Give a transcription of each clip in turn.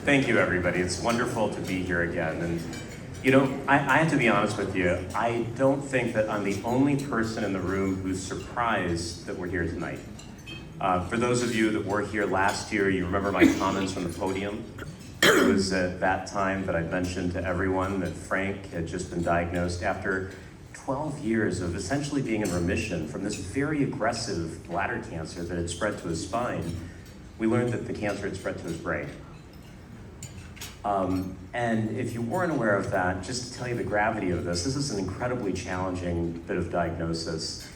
Thank you, everybody. It's wonderful to be here again. And, you know, I have to be honest with you. I don't think that I'm the only person in the room who's surprised that we're here tonight. For those of you that were here last year, you remember my comments from the podium. It was at that time that I mentioned to everyone that Frank had just been diagnosed after 12 years of essentially being in remission from this very aggressive bladder cancer that had spread to his spine. We learned that the cancer had spread to his brain. And if you weren't aware of that, just to tell you the gravity of this is an incredibly challenging bit of diagnosis.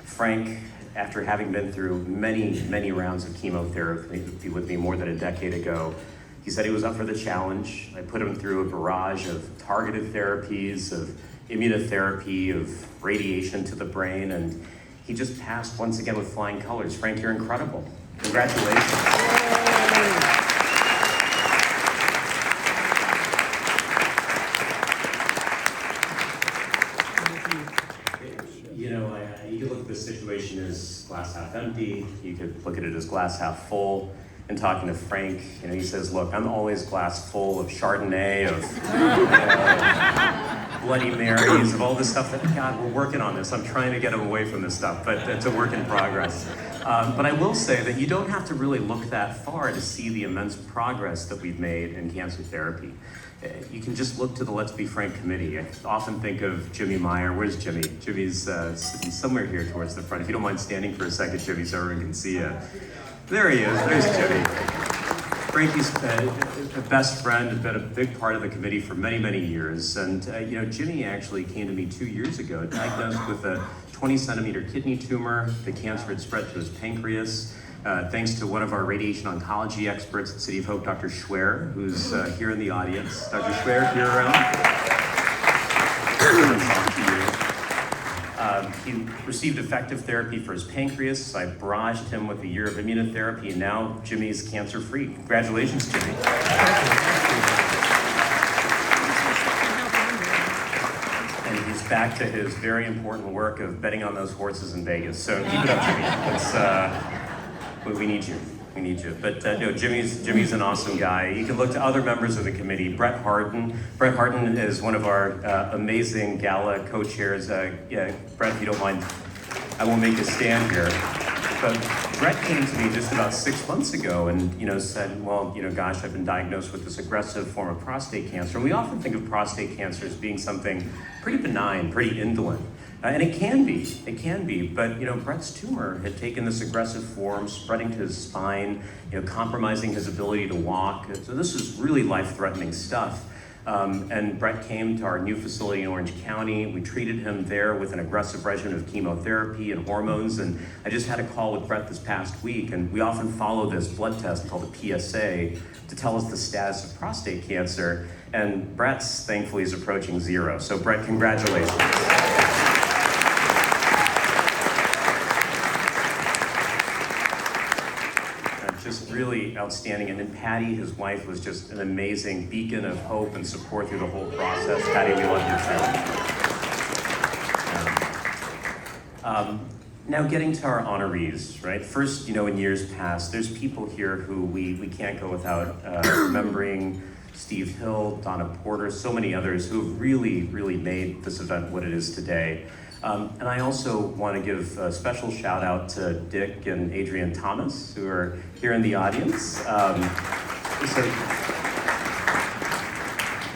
Frank, after having been through many rounds of chemotherapy with me more than a decade ago, he said he was up for the challenge. I put him through a barrage of targeted therapies, of immunotherapy, of radiation to the brain, and he just passed once again with flying colors. Frank, you're incredible. Congratulations. You could look at this situation as glass half empty. You could look at it as glass half full. And talking to Frank, he says, look, I'm always glass full of Chardonnay, of Bloody Marys, of all this stuff that, God, we're working on this. I'm trying to get him away from this stuff, but it's a work in progress. But I will say that you don't have to really look that far to see the immense progress that we've made in cancer therapy. You can just look to the Let's Be Frank committee. I often think of Jimmy Meyer. Where's Jimmy? Jimmy's sitting somewhere here towards the front. If you don't mind standing for a second, Jimmy, so everyone can see you. There he is. There's Jimmy. Frankie's a best friend, has been a big part of the committee for many years. And Jimmy actually came to me 2 years ago, diagnosed with a 20-centimeter kidney tumor. The cancer had spread to his pancreas. Thanks to one of our radiation oncology experts at City of Hope, Dr. Schwer, who's here in the audience. Dr. Schwer, if you're around. He received effective therapy for his pancreas. I barraged him with a year of immunotherapy, and now Jimmy's cancer-free. Congratulations, Jimmy. And he's back to his very important work of betting on those horses in Vegas. So keep it up, Jimmy. We need you. We need you. But no, Jimmy's an awesome guy. You can look to other members of the committee. Brett Harden. Brett Harden is one of our amazing gala co-chairs. Brett, if you don't mind, I won't make a stand here. But Brett came to me just about 6 months ago and said, well, gosh, I've been diagnosed with this aggressive form of prostate cancer. And we often think of prostate cancer as being something pretty benign, pretty indolent. And it can be, but Brett's tumor had taken this aggressive form, spreading to his spine, compromising his ability to walk. So this is really life-threatening stuff. And Brett came to our new facility in Orange County. We treated him there with an aggressive regimen of chemotherapy and hormones. And I just had a call with Brett this past week, and we often follow this blood test called a PSA to tell us the status of prostate cancer. And Brett's, thankfully, is approaching 0. So Brett, congratulations. Just really outstanding. And then Patty, his wife, was just an amazing beacon of hope and support through the whole process. Patty, we love you too. Now getting to our honorees, right? First, in years past, there's people here who we can't go without remembering. Steve Hill, Donna Porter, so many others who have really made this event what it is today. And I also want to give a special shout out to Dick and Adrienne Thomas, who are here in the audience.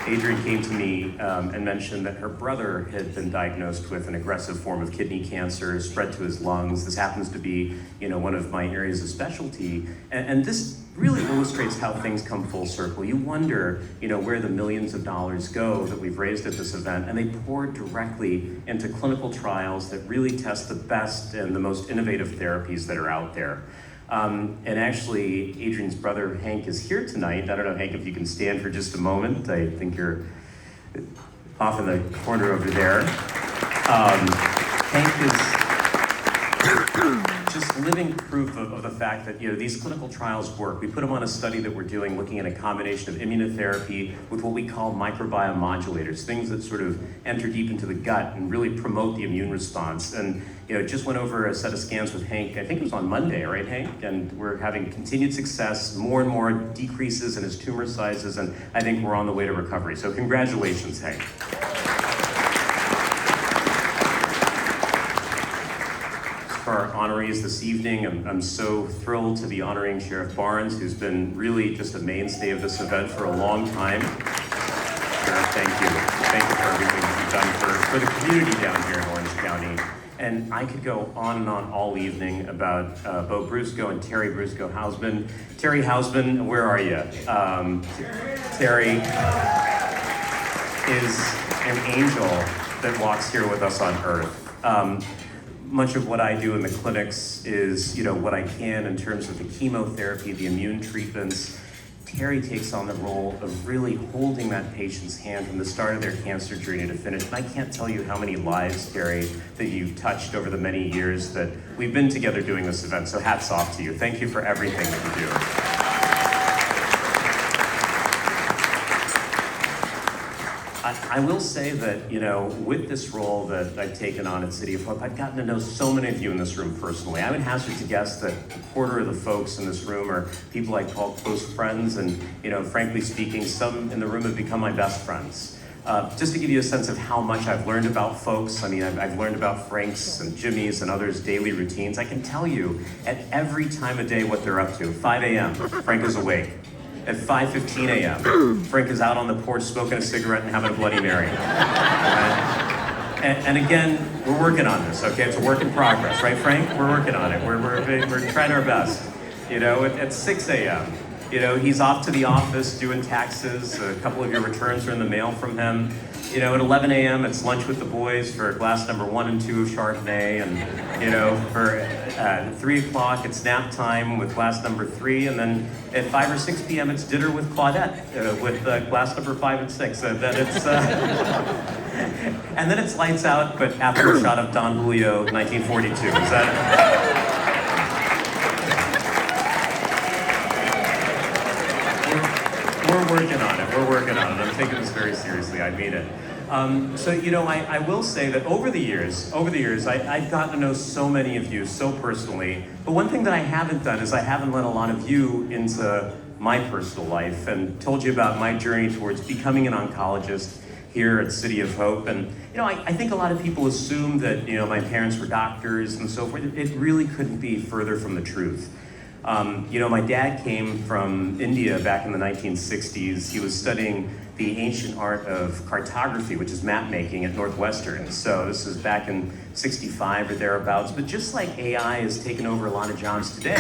Adrienne came to me and mentioned that her brother had been diagnosed with an aggressive form of kidney cancer, spread to his lungs. This happens to be, one of my areas of specialty. And this really illustrates how things come full circle. You wonder, where the millions of dollars go that we've raised at this event, and they pour directly into clinical trials that really test the best and the most innovative therapies that are out there. And actually, Adrienne's brother, Hank, is here tonight. I don't know, Hank, if you can stand for just a moment. I think you're off in the corner over there. Hank is just living proof of the fact that these clinical trials work. We put them on a study that we're doing looking at a combination of immunotherapy with what we call microbiome modulators, things that sort of enter deep into the gut and really promote the immune response. And just went over a set of scans with Hank, I think it was on Monday, right Hank? And we're having continued success, more and more decreases in his tumor sizes, and I think we're on the way to recovery. So congratulations, Hank. For our honorees this evening, I'm so thrilled to be honoring Sheriff Barnes, who's been really just a mainstay of this event for a long time. Sheriff, thank you. Thank you for everything that you've done for the community down here in Orange County. And I could go on and on all evening about Bo Brusco and Terry Brusco-Hausman. Terry Hausman, where are you? Terry is an angel that walks here with us on earth. Much of what I do in the clinics is, what I can in terms of the chemotherapy, the immune treatments. Terry takes on the role of really holding that patient's hand from the start of their cancer journey to finish. And I can't tell you how many lives, Terry, that you've touched over the many years that we've been together doing this event. So hats off to you. Thank you for everything that you do. I will say that, with this role that I've taken on at City of Hope, I've gotten to know so many of you in this room personally. I would hazard to guess that a quarter of the folks in this room are people I call close friends, and, frankly speaking, some in the room have become my best friends. Just to give you a sense of how much I've learned about folks, I've learned about Frank's and Jimmy's and others' daily routines. I can tell you at every time of day what they're up to. 5 a.m., Frank is awake. At 5:15 a.m., Frank is out on the porch smoking a cigarette and having a Bloody Mary. And again, we're working on this, okay? It's a work in progress, right, Frank? We're working on it. We're trying our best. At 6 a.m., he's off to the office doing taxes. A couple of your returns are in the mail from him. At 11 a.m., it's lunch with the boys for glass number 1 and 2 of Chardonnay. And, for 3 o'clock, it's nap time with glass number 3. And then at 5 or 6 p.m., it's dinner with Claudette with glass number 5 and 6. And then it's lights out, but after a shot of Don Julio, 1942. Is that... We're working on it. I'm taking this very seriously. I mean it. I will say that over the years, I've gotten to know so many of you so personally. But one thing that I haven't done is I haven't let a lot of you into my personal life and told you about my journey towards becoming an oncologist here at City of Hope. And, I think a lot of people assume that, my parents were doctors and so forth. It really couldn't be further from the truth. My dad came from India back in the 1960s. He was studying the ancient art of cartography, which is map making at Northwestern. So this is back in 65 or thereabouts. But just like AI has taken over a lot of jobs today,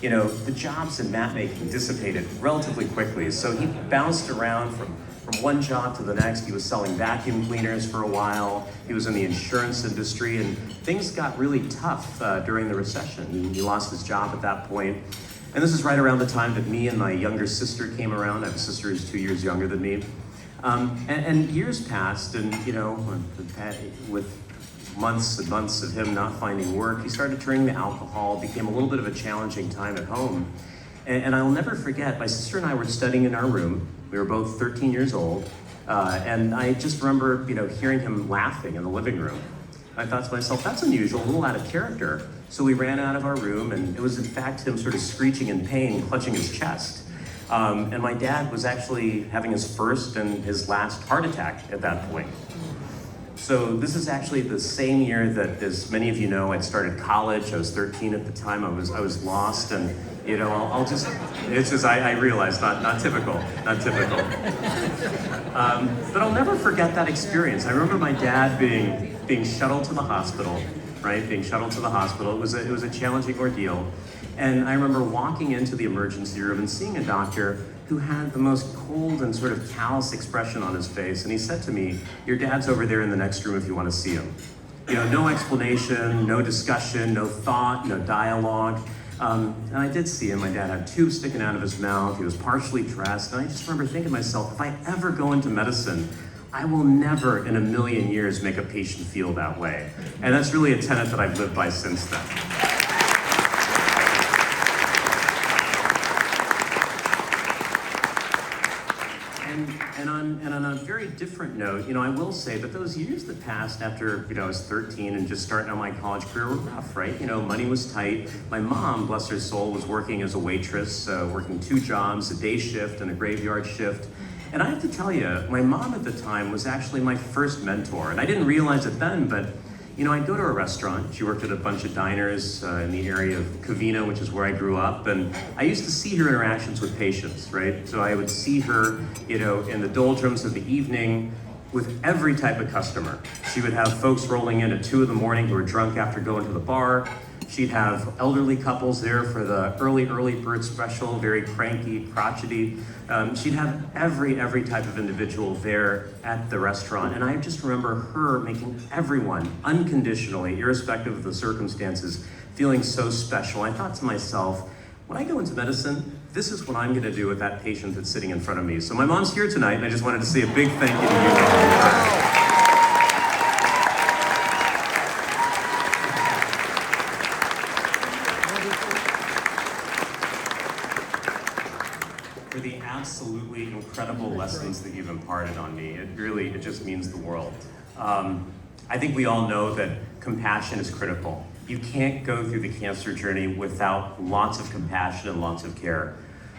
the jobs in map making dissipated relatively quickly. So he bounced around from one job to the next. He was selling vacuum cleaners for a while. He was in the insurance industry, and things got really tough during the recession. He lost his job at that point. And this is right around the time that me and my younger sister came around. I have a sister who's 2 years younger than me. And years passed, and with months and months of him not finding work, he started turning to alcohol. It became a little bit of a challenging time at home. And I'll never forget, my sister and I were studying in our room. We were both 13 years old, and I just remember, hearing him laughing in the living room. I thought to myself, that's unusual, a little out of character. So we ran out of our room, and it was in fact him sort of screeching in pain, clutching his chest. And my dad was actually having his first and his last heart attack at that point. So this is actually the same year that, as many of you know, I'd started college. I was 13 at the time. I was lost, and I realized, not typical. But I'll never forget that experience. I remember my dad being shuttled to the hospital, right? Being shuttled to the hospital. It was a challenging ordeal. And I remember walking into the emergency room and seeing a doctor who had the most cold and sort of callous expression on his face. And he said to me, "Your dad's over there in the next room if you want to see him." No explanation, no discussion, no thought, no dialogue. And I did see him. My dad had tubes sticking out of his mouth. He was partially dressed. And I just remember thinking to myself, if I ever go into medicine, I will never in a million years make a patient feel that way. And that's really a tenet that I've lived by since then. different note, I will say that those years that passed after, I was 13 and just starting on my college career were rough, right? Money was tight. My mom, bless her soul, was working as a waitress, working 2 jobs, a day shift and a graveyard shift. And I have to tell you, my mom at the time was actually my first mentor. And I didn't realize it then, but I'd go to a restaurant. She worked at a bunch of diners in the area of Covina, which is where I grew up. And I used to see her interactions with patients, right? So I would see her, in the doldrums of the evening with every type of customer. She would have folks rolling in at 2 a.m. who were drunk after going to the bar. She'd have elderly couples there for the early bird special, very cranky, crotchety. She'd have every type of individual there at the restaurant. And I just remember her making everyone, unconditionally, irrespective of the circumstances, feeling so special. I thought to myself, when I go into medicine, this is what I'm gonna do with that patient that's sitting in front of me. So my mom's here tonight, and I just wanted to say a big thank you to you, Mom. For the absolutely incredible lessons that you've imparted on me. It just means the world. I think we all know that compassion is critical. You can't go through the cancer journey without lots of compassion and lots of care.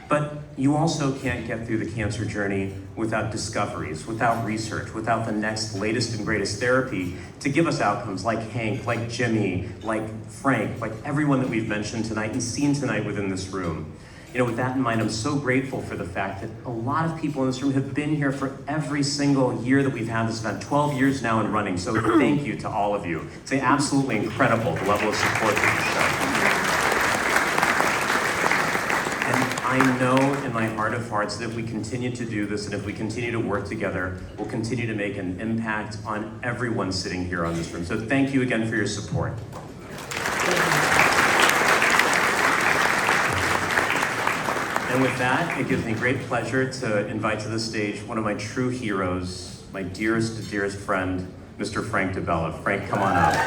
But you also can't get through the cancer journey without discoveries, without research, without the next latest and greatest therapy to give us outcomes like Hank, like Jimmy, like Frank, like everyone that we've mentioned tonight and seen tonight within this room. With that in mind, I'm so grateful for the fact that a lot of people in this room have been here for every single year that we've had this event, 12 years now and running. So thank you to all of you. It's absolutely incredible, the level of support that you show. And I know in my heart of hearts that if we continue to do this and if we continue to work together, we'll continue to make an impact on everyone sitting here on this room. So thank you again for your support. And with that, it gives me great pleasure to invite to the stage one of my true heroes, my dearest friend, Mr. Frank DeBella. Frank, come on up.